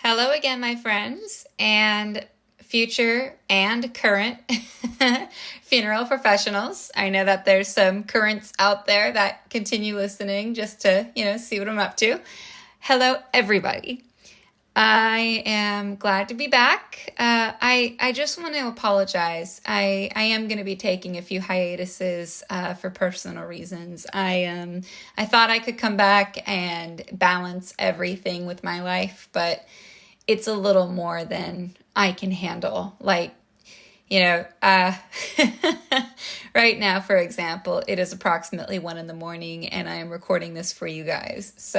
Hello again, my friends, and future and current funeral professionals. I know that there's some currents out there that continue listening just to, see what I'm up to. Hello, everybody. I am glad to be back. I just want to apologize. I am going to be taking a few hiatuses for personal reasons. I thought I could come back and balance everything with my life, but it's a little more than I can handle. Right now, for example, it is approximately 1 a.m. and I am recording this for you guys.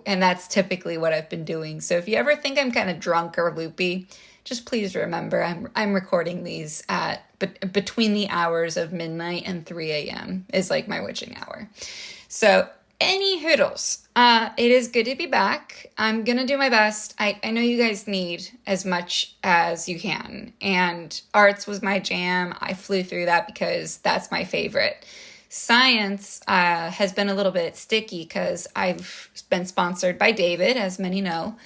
And that's typically what I've been doing. So if you ever think I'm kind of drunk or loopy, just please remember I'm recording these at between the hours of midnight and 3 a.m. is like my witching hour. So any hoodles, it is good to be back. I'm going to do my best. I know you guys need as much as you can. And arts was my jam. I flew through that because that's my favorite. Science has been a little bit sticky because I've been sponsored by David, as many know.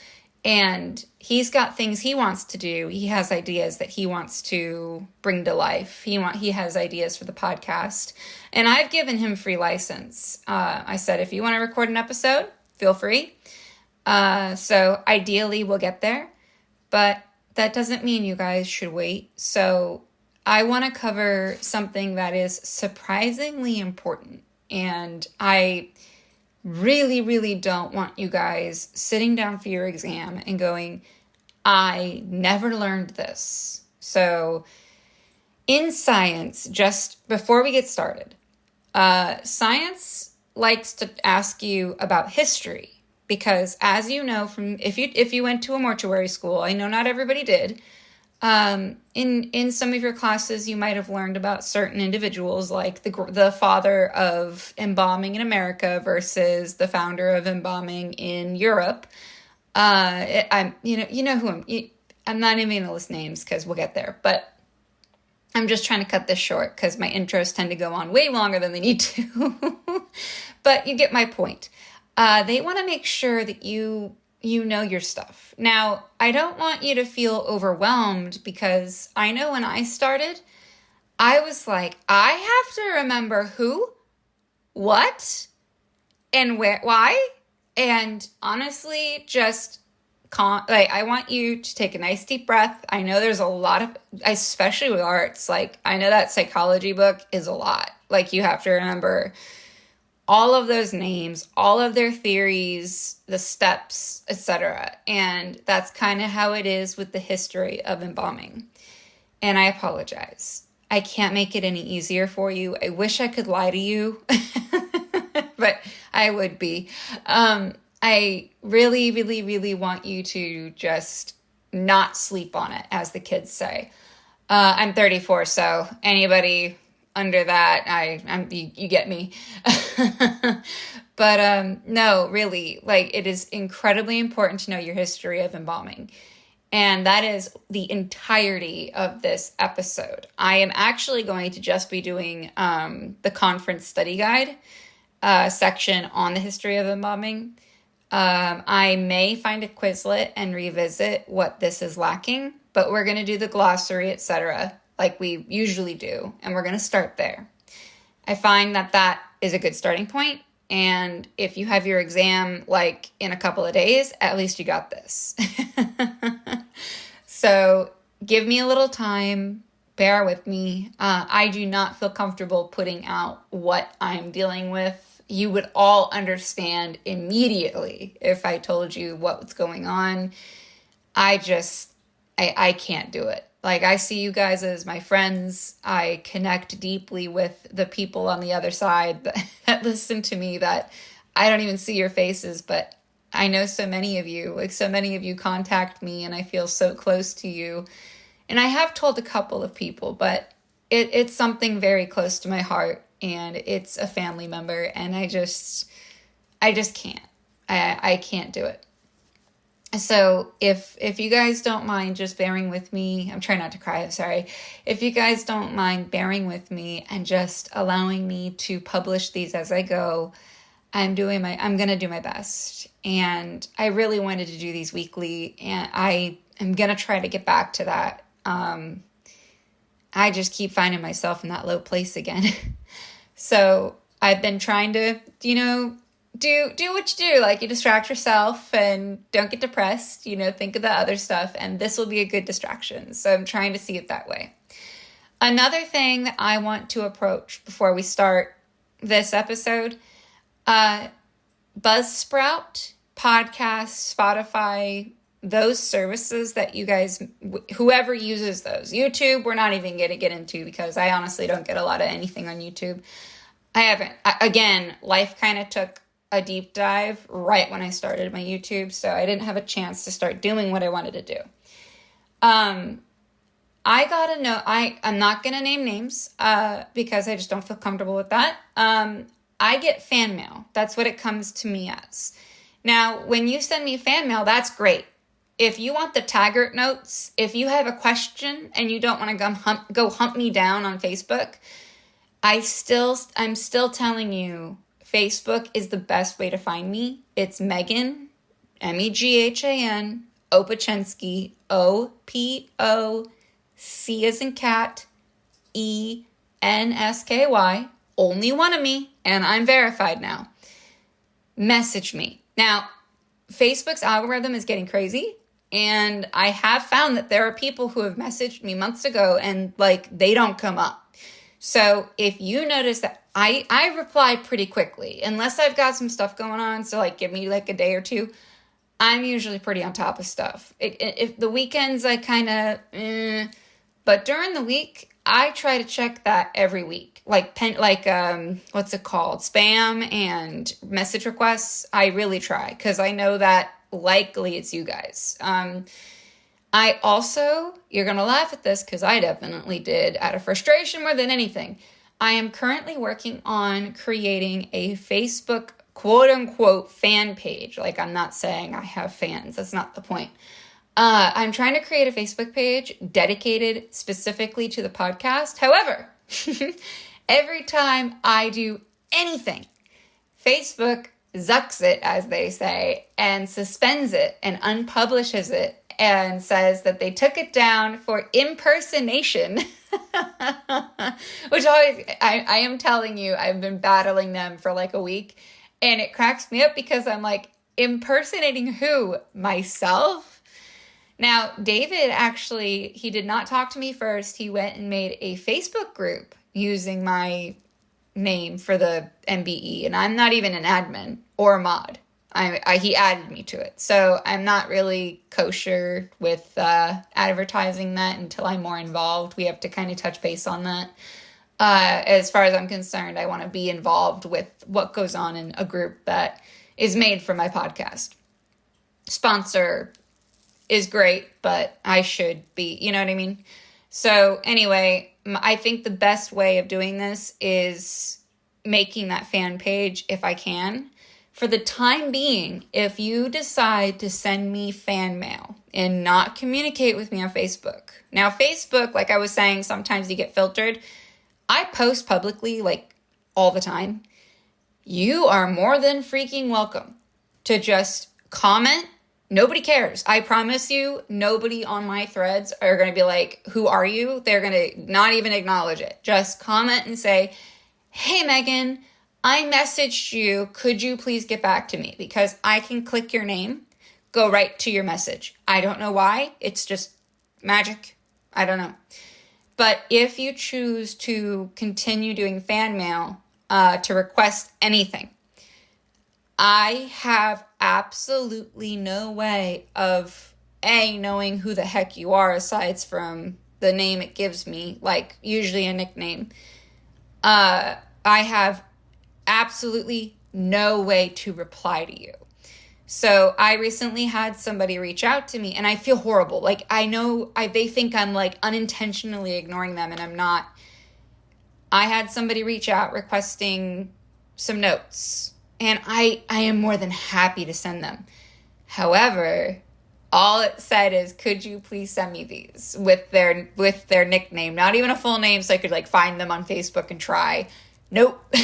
And he's got things he wants to do. He has ideas that he wants to bring to life. He has ideas for the podcast. And I've given him free license. I said, if you want to record an episode, feel free. So ideally, we'll get there. But that doesn't mean you guys should wait. So I want to cover something that is surprisingly important. And I really, really don't want you guys sitting down for your exam and going, I never learned this. So in science, just before we get started, science likes to ask you about history because, as you know, from if you went to a mortuary school, I know not everybody did. In some of your classes, you might have learned about certain individuals, like the father of embalming in America versus the founder of embalming in Europe. I'm not even going to list names because we'll get there, but I'm just trying to cut this short because my intros tend to go on way longer than they need to. But you get my point. They want to make sure that you know your stuff. Now, I don't want you to feel overwhelmed because I know when I started, I was like, I have to remember who, what, and where, why. And honestly, just I want you to take a nice deep breath. I know there's a lot of, especially with arts, I know that psychology book is a lot. You have to remember all of those names, all of their theories, the steps, etc. And that's kind of how it is with the history of embalming. And I apologize. I can't make it any easier for you. I wish I could lie to you, but I would be. I really, really, really want you to just not sleep on it, as the kids say. I'm 34, so anybody under that, you get me. But no, really, it is incredibly important to know your history of embalming. And that is the entirety of this episode. I am actually going to just be doing the conference study guide section on the history of embalming. I may find a Quizlet and revisit what this is lacking, but we're going to do the glossary, etc., like we usually do, and we're going to start there. I find that is a good starting point, and if you have your exam in a couple of days, at least you got this. So give me a little time, bear with me. I do not feel comfortable putting out what I'm dealing with. You would all understand immediately if I told you what's going on. I can't do it. I see you guys as my friends. I connect deeply with the people on the other side that listen to me that I don't even see your faces, but I know so many of you. So many of you contact me and I feel so close to you. And I have told a couple of people, but it's something very close to my heart and it's a family member and I just can't. I can't do it. So if you guys don't mind just bearing with me, I'm trying not to cry, I'm sorry. If you guys don't mind bearing with me and just allowing me to publish these as I go, I'm going to do my best. And I really wanted to do these weekly, and I am going to try to get back to that. I just keep finding myself in that low place again. So I've been trying to, do what you do. Like, you distract yourself and don't get depressed, think of the other stuff, and this will be a good distraction. So I'm trying to see it that way. Another thing that I want to approach before we start this episode, Buzzsprout, podcasts, Spotify, those services that you guys, whoever uses those. YouTube, we're not even going to get into, because I honestly don't get a lot of anything on YouTube. Again, life kind of took a deep dive right when I started my YouTube, so I didn't have a chance to start doing what I wanted to do. I gotta know, I'm not gonna name names, because I just don't feel comfortable with that. I get fan mail. That's what it comes to me as. Now, when you send me fan mail, that's great. If you want the Taggart notes, if you have a question and you don't want to go hunt me down on Facebook, I'm still telling you, Facebook is the best way to find me. It's Meghan, Meghan, Opachensky, O-P-O-C as in cat, E-N-S-K-Y, only one of me, and I'm verified now. Message me. Now, Facebook's algorithm is getting crazy, and I have found that there are people who have messaged me months ago and they don't come up. So if you notice that I reply pretty quickly, unless I've got some stuff going on, so give me a day or two. I'm usually pretty on top of stuff. If the weekends I kind of, but during the week, I try to check that every week. What's it called? Spam and message requests. I really try, because I know that likely it's you guys. I also, you're going to laugh at this, because I definitely did, out of frustration more than anything. I am currently working on creating a Facebook quote-unquote fan page. I'm not saying I have fans. That's not the point. I'm trying to create a Facebook page dedicated specifically to the podcast. However, every time I do anything, Facebook zucks it, as they say, and suspends it and unpublishes it and says that they took it down for impersonation. Which I am telling you, I've been battling them for a week, and it cracks me up, because I'm impersonating who? Myself? Now, David actually, he did not talk to me first. He went and made a Facebook group using my name for the NBE, and I'm not even an admin or a mod. He added me to it. So I'm not really kosher with advertising that until I'm more involved. We have to kind of touch base on that. As far as I'm concerned, I want to be involved with what goes on in a group that is made for my podcast. Sponsor is great, but I should be, you know what I mean? So anyway, I think the best way of doing this is making that fan page if I can. For the time being, if you decide to send me fan mail and not communicate with me on Facebook. Now, Facebook, like I was saying, sometimes you get filtered. I post publicly all the time. You are more than freaking welcome to just comment. Nobody cares. I promise you, nobody on my threads are going to be like, who are you? They're going to not even acknowledge it. Just comment and say, hey, Meghan, I messaged you. Could you please get back to me? Because I can click your name, go right to your message. I don't know why. It's just magic. I don't know. But if you choose to continue doing fan mail to request anything, I have absolutely no way of knowing who the heck you are aside from the name it gives me, usually a nickname. I have absolutely no way to reply to you. So I recently had somebody reach out to me, and I feel horrible. I know they think I'm unintentionally ignoring them, and I'm not. I had somebody reach out requesting some notes, and I am more than happy to send them. However, all it said is, could you please send me these with their nickname, not even a full name, so I could find them on Facebook and try. Nope.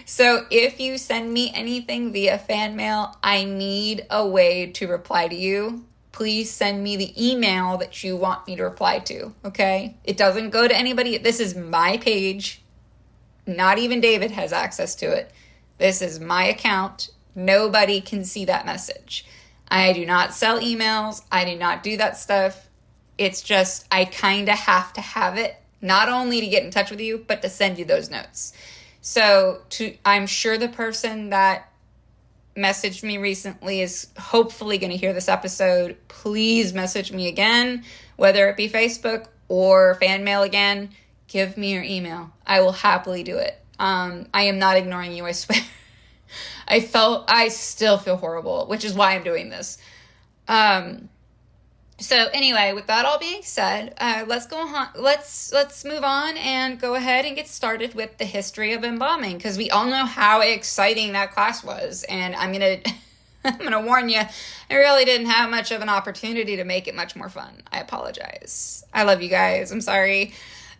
So if you send me anything via fan mail, I need a way to reply to you. Please send me the email that you want me to reply to, okay? It doesn't go to anybody. This is my page. Not even David has access to it. This is my account. Nobody can see that message. I do not sell emails. I do not do that stuff. It's just I kind of have to have it, not only to get in touch with you, but to send you those notes. So I'm sure the person that messaged me recently is hopefully going to hear this episode. Please message me again, whether it be Facebook or fan mail again. Give me your email. I will happily do it. I am not ignoring you, I swear. I still feel horrible, which is why I'm doing this. So anyway, with that all being said, let's go on. Let's move on and go ahead and get started with the history of embalming, because we all know how exciting that class was, and I'm gonna warn you, I really didn't have much of an opportunity to make it much more fun. I apologize. I love you guys. I'm sorry.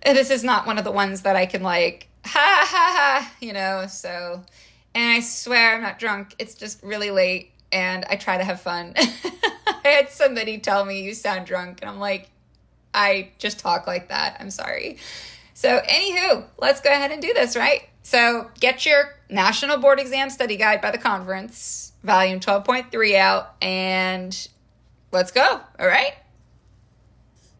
This is not one of the ones that I can like ha ha ha, So, and I swear I'm not drunk. It's just really late, and I try to have fun. I had somebody tell me you sound drunk, and I'm like, I just talk like that. I'm sorry. So anywho, let's go ahead and do this, right? So get your National Board Exam Study Guide by the Conference, volume 12.3 out, and let's go. All right.